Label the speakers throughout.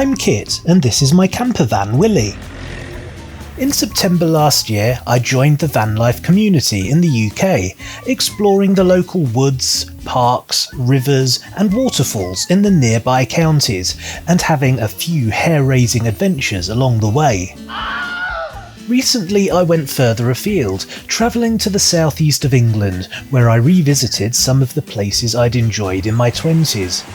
Speaker 1: I'm Kit and this is my camper van Willie. In September last year I joined the VanLife community in the UK, exploring the local woods, parks, rivers and waterfalls in the nearby counties and having a few hair-raising adventures along the way. Recently I went further afield, travelling to the southeast of England where I revisited some of the places I'd enjoyed in my 20s.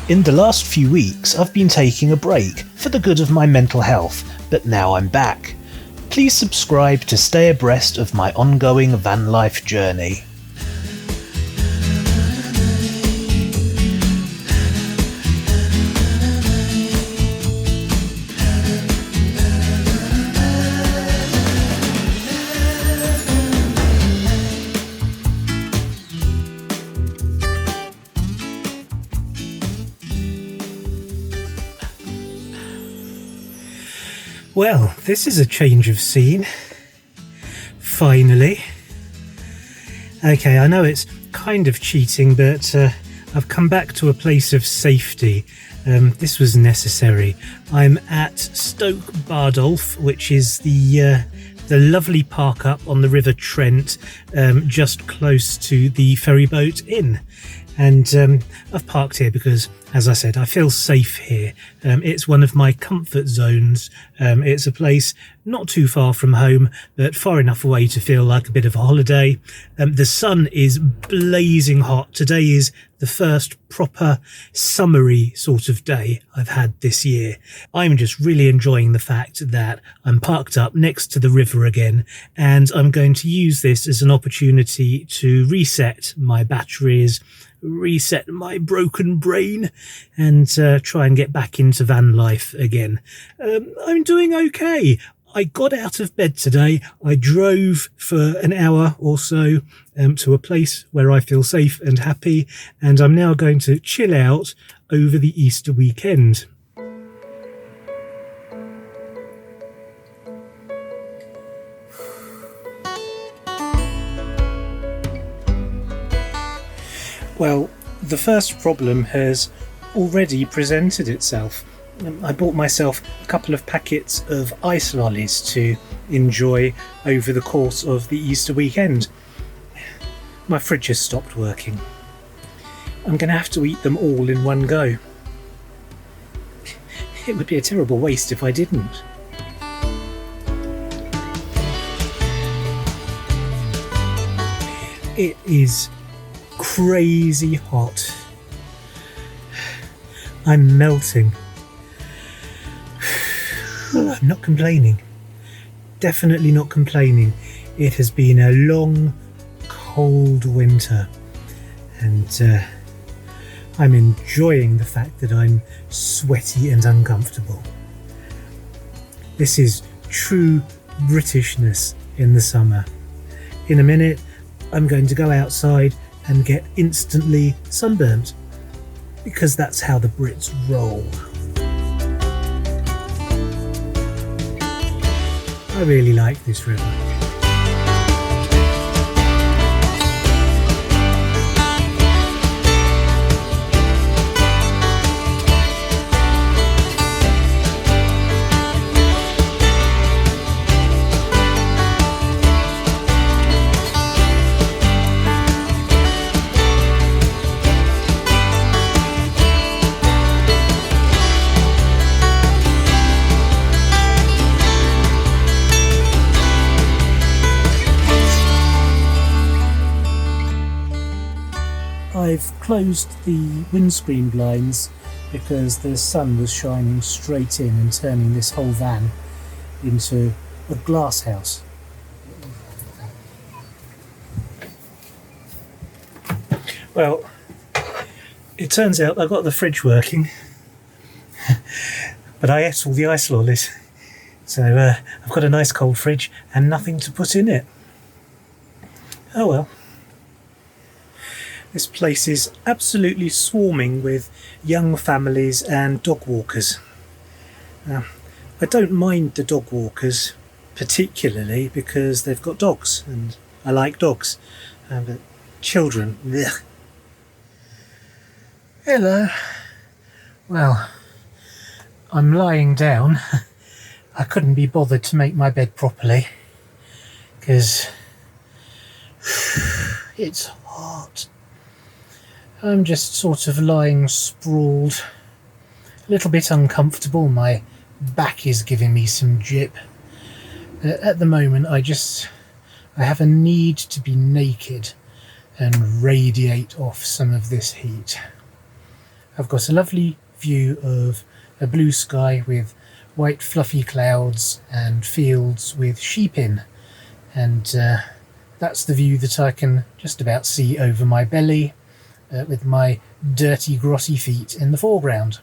Speaker 1: In the last few weeks I've been taking a break for the good of my mental health, but now I'm back. Please subscribe to stay abreast of my ongoing van life journey. Well, this is a change of scene. Finally. Okay, I know it's kind of cheating, but I've come back to a place of safety. This was necessary. I'm at Stoke Bardolph, which is the lovely park up on the River Trent, just close to the Ferry Boat Inn. And I've parked here because, as I said, I feel safe here. It's one of my comfort zones. It's a place not too far from home, but far enough away to feel like a bit of a holiday. The sun is blazing hot. Today is the first proper summery sort of day I've had this year. I'm just really enjoying the fact that I'm parked up next to the river again, and I'm going to use this as an opportunity to reset my batteries, reset my broken brain, and try and get back into van life again. I'm doing okay. I got out of bed today. I drove for an hour or so to a place where I feel safe and happy, and I'm now going to chill out over the Easter weekend. Well, the first problem has already presented itself. I bought myself a couple of packets of ice lollies to enjoy over the course of the Easter weekend. My fridge has stopped working. I'm going to have to eat them all in one go. It would be a terrible waste if I didn't. It is crazy hot. I'm melting. I'm not complaining. Definitely not complaining. It has been a long, cold winter, and I'm enjoying the fact that I'm sweaty and uncomfortable. This is true Britishness in the summer. In a minute, I'm going to go outside and get instantly sunburnt, because that's how the Brits roll. I really like this river. I've closed the windscreen blinds because the sun was shining straight in and turning this whole van into a glass house. Well, it turns out I got the fridge working, but I ate all the ice lollies, so I've got a nice cold fridge and nothing to put in it. Oh well. This place is absolutely swarming with young families and dog walkers. I don't mind the dog walkers particularly because they've got dogs and I like dogs, but children, ugh. Hello. Well, I'm lying down. I couldn't be bothered to make my bed properly because it's hot. I'm just sort of lying sprawled, a little bit uncomfortable. My back is giving me some jip. At the moment, I have a need to be naked and radiate off some of this heat. I've got a lovely view of a blue sky with white fluffy clouds and fields with sheep in, and that's the view that I can just about see over my belly, with my dirty grotty feet in the foreground.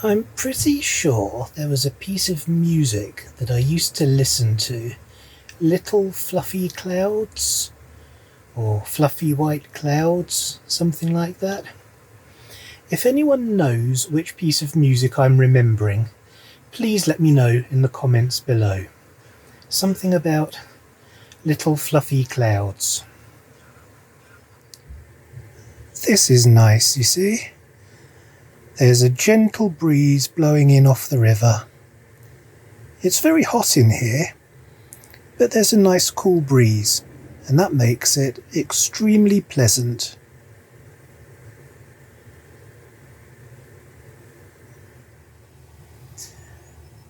Speaker 1: I'm pretty sure there was a piece of music that I used to listen to, Little Fluffy Clouds, or Fluffy White Clouds, something like that. If anyone knows which piece of music I'm remembering, please let me know in the comments below. Something about Little Fluffy Clouds. This is nice, you see. There's a gentle breeze blowing in off the river. It's very hot in here, but there's a nice cool breeze, and that makes it extremely pleasant.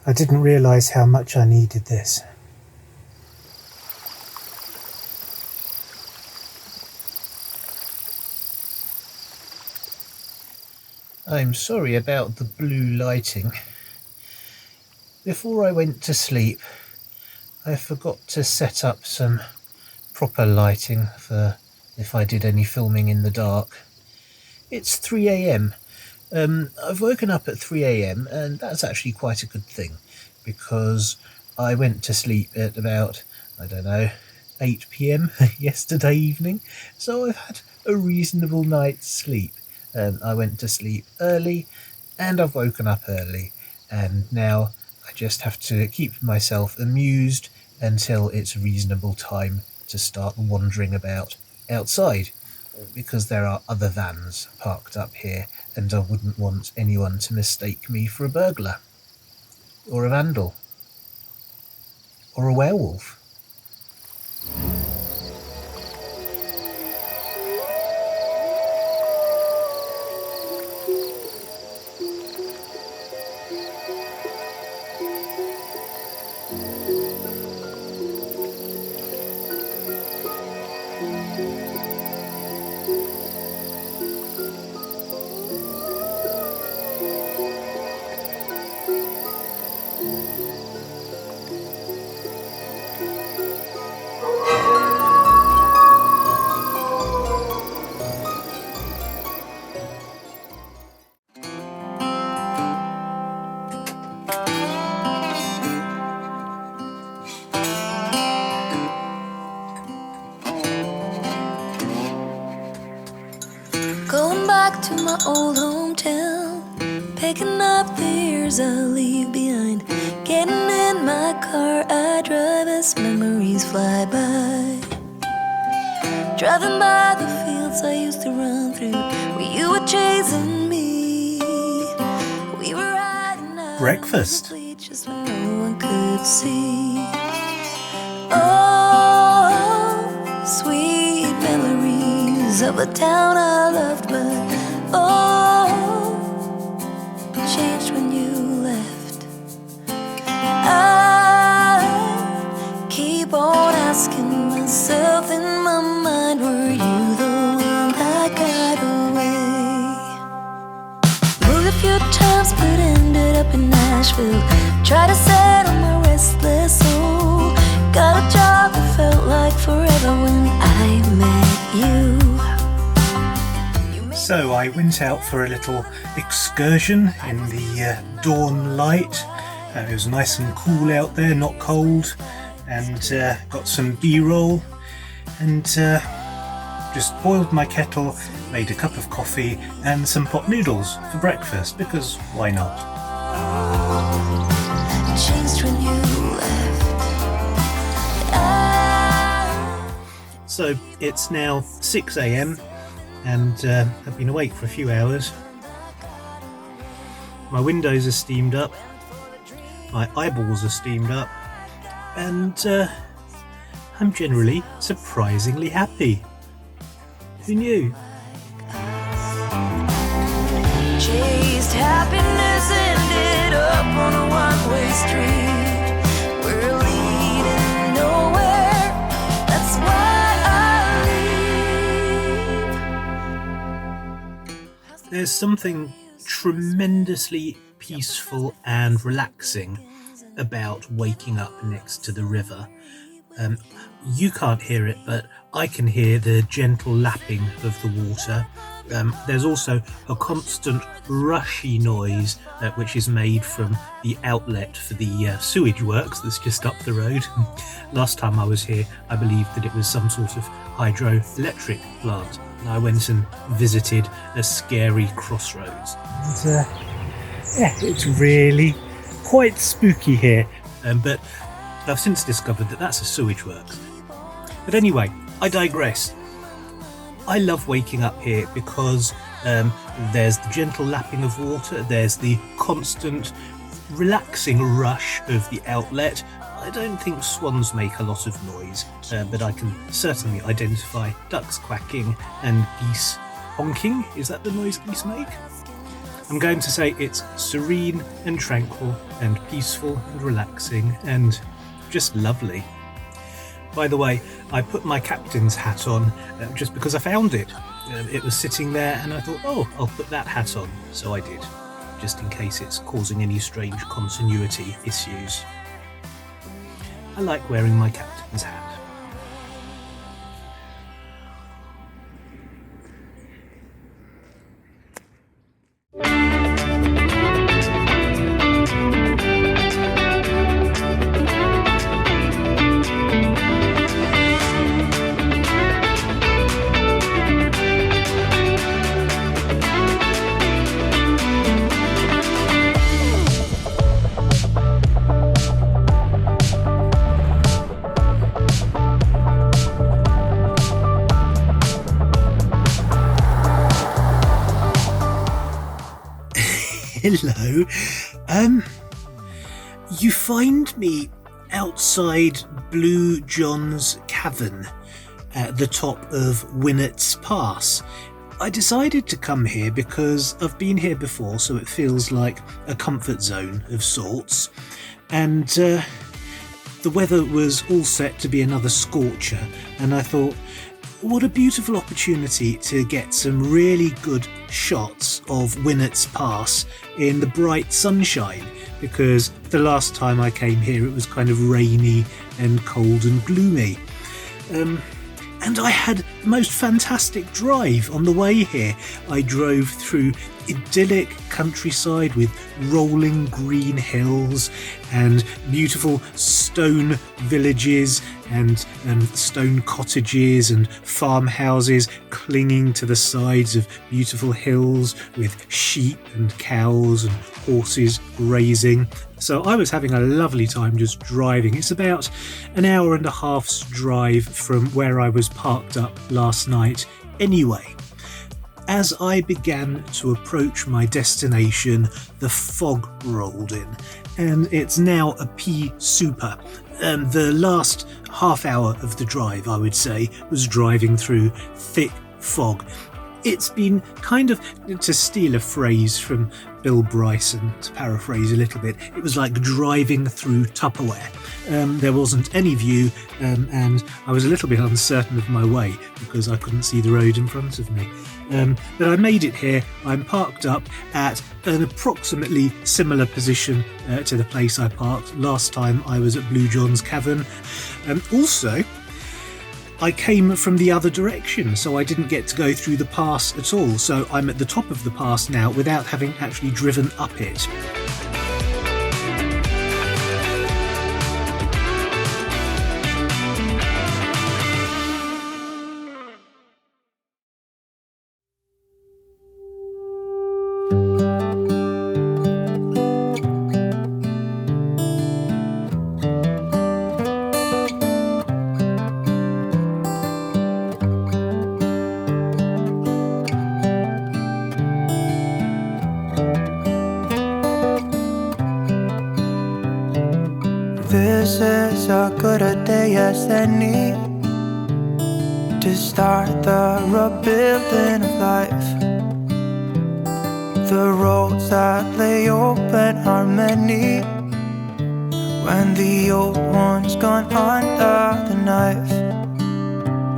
Speaker 1: I didn't realise how much I needed this. I'm sorry about the blue lighting. Before I went to sleep, I forgot to set up some proper lighting for if I did any filming in the dark. It's 3 a.m. I've woken up at 3 a.m. and that's actually quite a good thing, because I went to sleep at about, 8 p.m. yesterday evening, so I've had a reasonable night's sleep. I went to sleep early and I've woken up early, and now I just have to keep myself amused until it's a reasonable time to start wandering about outside, because there are other vans parked up here and I wouldn't want anyone to mistake me for a burglar or a vandal or a werewolf.
Speaker 2: Going back to my old hometown, picking up the years I leave behind. Getting in my car, I drive as memories fly by. Driving by the fields I used to run through, where you were chasing me. We were riding out
Speaker 1: Breakfast.
Speaker 2: on the bleachers when no one could see. Oh, sweet memories of a town I loved, but changed when you left. I keep on asking myself in my mind, were you the one that got away? Moved a few times but ended up in Nashville. Tried to settle my restless soul. Got a job that felt like forever when I met you.
Speaker 1: So I went out for a little excursion in the dawn light. It was nice and cool out there, not cold, and got some B-roll, and just boiled my kettle, made a cup of coffee and some pot noodles for breakfast, because why not? So it's now 6 a.m. and I've been awake for a few hours. My windows are steamed up, my eyeballs are steamed up, and I'm generally surprisingly happy. Who knew?
Speaker 2: Chased happiness, ended up on a one-way street. We're leading nowhere, that's why I leave.
Speaker 1: There's something tremendously peaceful and relaxing about waking up next to the river. You can't hear it, but I can hear the gentle lapping of the water. There's also a constant rushy noise which is made from the outlet for the sewage works that's just up the road. Last time I was here, I believed that it was some sort of hydroelectric plant. I went and visited a scary crossroads. It's really quite spooky here. But I've since discovered that that's a sewage works. But anyway, I digress. I love waking up here because there's the gentle lapping of water, there's the constant relaxing rush of the outlet. I don't think swans make a lot of noise, but I can certainly identify ducks quacking and geese honking. Is that the noise geese make? I'm going to say it's serene and tranquil and peaceful and relaxing and just lovely. By the way, I put my captain's hat on just because I found it. It was sitting there and I thought, oh, I'll put that hat on. So I did, just in case it's causing any strange continuity issues. I like wearing my captain's hat. Hello. You find me outside Blue John's Cavern at the top of Winnats Pass. I decided to come here because I've been here before, so it feels like a comfort zone of sorts. And the weather was all set to be another scorcher, and I thought, what a beautiful opportunity to get some really good shots of Winnats Pass in the bright sunshine, because the last time I came here it was kind of rainy and cold and gloomy. And I had the most fantastic drive on the way here. I drove through idyllic countryside with rolling green hills and beautiful stone villages and stone cottages and farmhouses clinging to the sides of beautiful hills with sheep and cows and horses grazing. So I was having a lovely time just driving. It's about an hour and a half's drive from where I was parked up last night anyway. As I began to approach my destination, the fog rolled in, and it's now a pea super. The last half hour of the drive, I would say, was driving through thick fog. It's been kind of, to steal a phrase from Bill Bryson, to paraphrase a little bit, it was like driving through Tupperware. There wasn't any view, and I was a little bit uncertain of my way because I couldn't see the road in front of me. But I made it here. I'm parked up at an approximately similar position to the place I parked last time I was at Blue John's Cavern. Also, I came from the other direction, so I didn't get to go through the pass at all. So I'm at the top of the pass now without having actually driven up it.
Speaker 3: is a good a day as any to start the rebuilding of life. The roads that lay open are many when the old one's gone under the knife.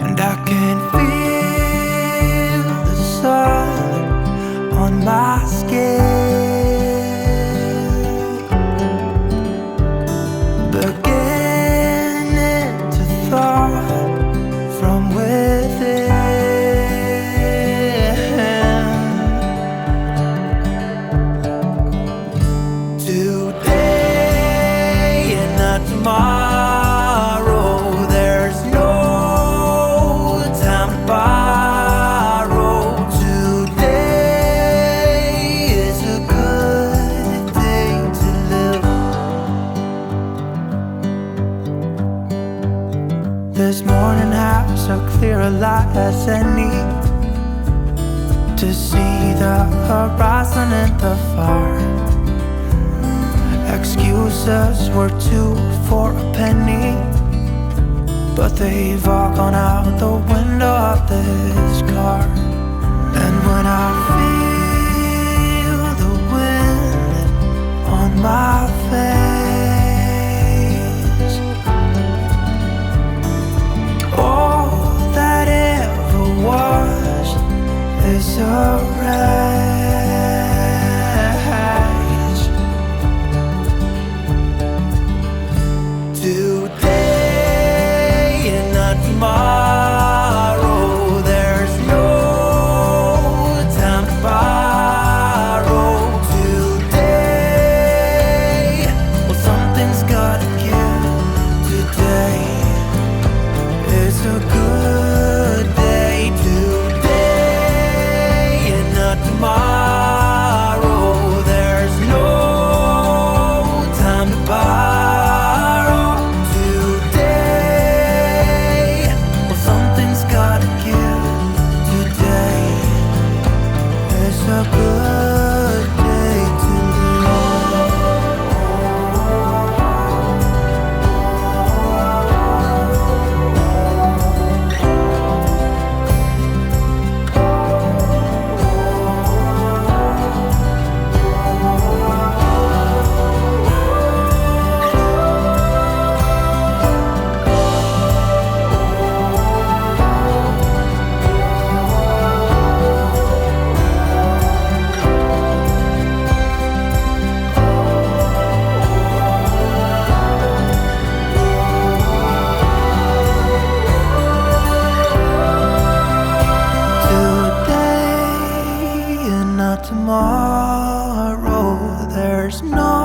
Speaker 3: And I can feel the sun on my skin, beginning to thaw from within. Today and not tomorrow, there's no time to borrow. Today is a good day to live. This morning has so clear a light as any to see the horizon in the far. Excuses were 2 for a penny, but they've all gone out the window of this car. And when I feel the wind on my face, all that ever was is a wreck. Today and not tomorrow, there's no time to borrow. Today, well, something's gotta give. Today is a good day. Today and not tomorrow, there's no time to borrow. A good day to tomorrow, there's no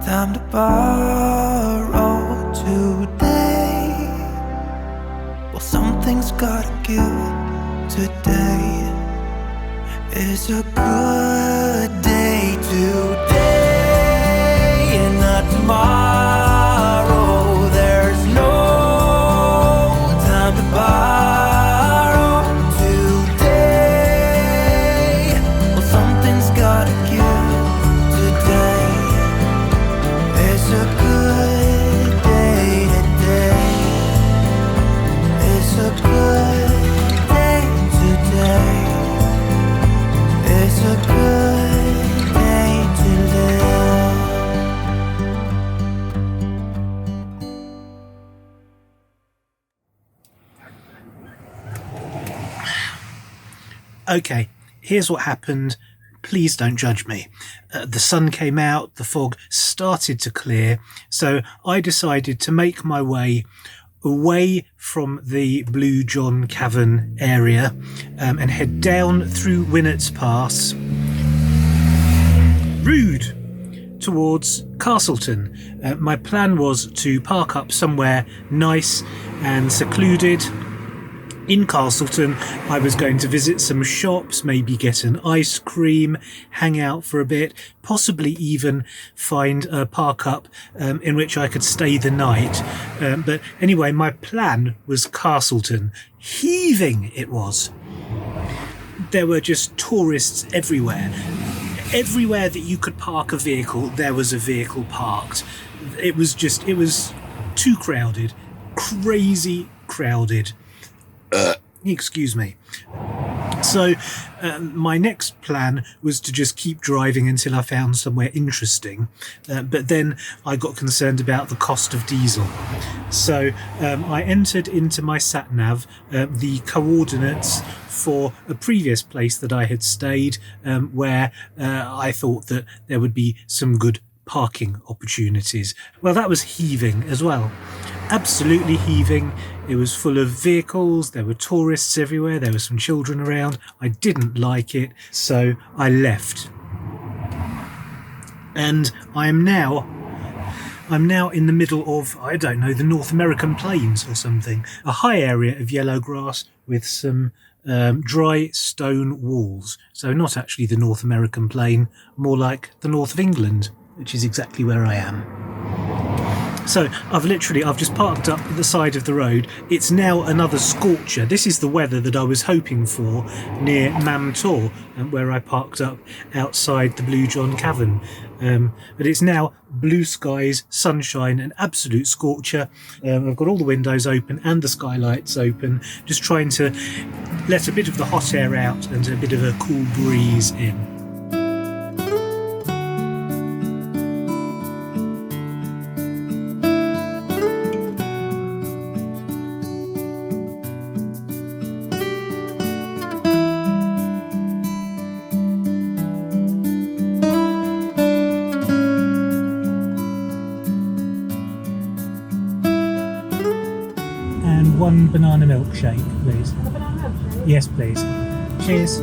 Speaker 3: time to borrow. Today, well, something's gotta give. Today is a good day. Today and not tomorrow, there's no time to borrow. Gotta give. Today is a good day. Today is a good day. Today is a good day to
Speaker 1: live. Okay, here's what happened. Please don't judge me. The sun came out, the fog started to clear, so I decided to make my way away from the blue John Cavern area and head down through Winnats Pass, Rude, towards Castleton. My plan was to park up somewhere nice and secluded. In Castleton, I was going to visit some shops, maybe get an ice cream, hang out for a bit, possibly even find a park up in which I could stay the night. But anyway, my plan was Castleton. Heaving it was. There were just tourists everywhere. everywhere that you could park a vehicle, there was a vehicle parked. It was too crowded, crazy crowded. Excuse me. So my next plan was to just keep driving until I found somewhere interesting. But then I got concerned about the cost of diesel. So I entered into my sat-nav the coordinates for a previous place that I had stayed, where I thought that there would be some good parking opportunities. Well, that was heaving as well. Absolutely heaving. It was full of vehicles, there were tourists everywhere, there were some children around. I didn't like it, so I left. And I'm now in the middle of, I don't know, the North American plains or something. A high area of yellow grass with some dry stone walls. So not actually the North American plain, more like the north of England, which is exactly where I am. So I've just parked up at the side of the road. It's now another scorcher. This is the weather that I was hoping for near Mam Tor, where I parked up outside the blue John Cavern. But it's now blue skies, sunshine, an absolute scorcher. I've got all the windows open and the skylights open, just trying to let a bit of the hot air out and a bit of a cool breeze in. And one banana milkshake, please.
Speaker 4: A banana milkshake?
Speaker 1: Yes, please. Cheers.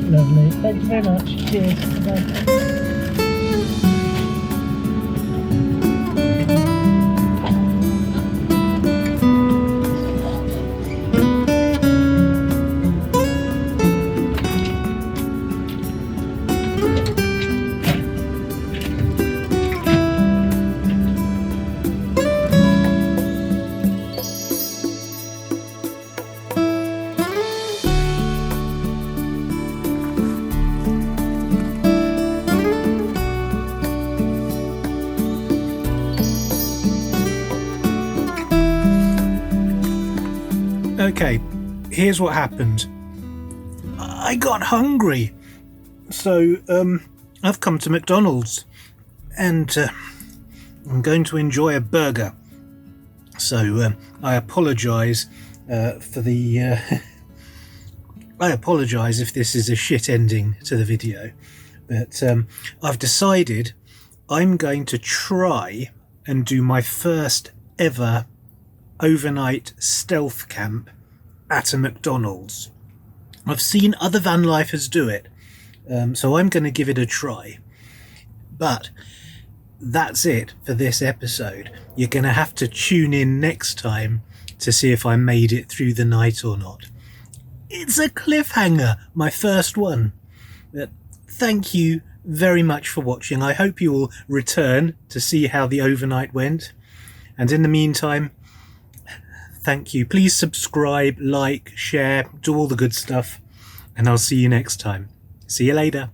Speaker 1: Lovely. Thank you very much. Cheers. Bye. Okay, here's what happened. I got hungry, so I've come to McDonald's, and I'm going to enjoy a burger. So I apologise for the. I apologise if this is a shit ending to the video, but I've decided I'm going to try and do my first ever overnight stealth camp at a McDonald's. I've seen other VanLifers do it, so I'm going to give it a try. But that's it for this episode. You're going to have to tune in next time to see if I made it through the night or not. It's a cliffhanger, my first one. But thank you very much for watching. I hope you will return to see how the overnight went. And in the meantime, thank you. Please subscribe, like, share, do all the good stuff. And I'll see you next time. See you later.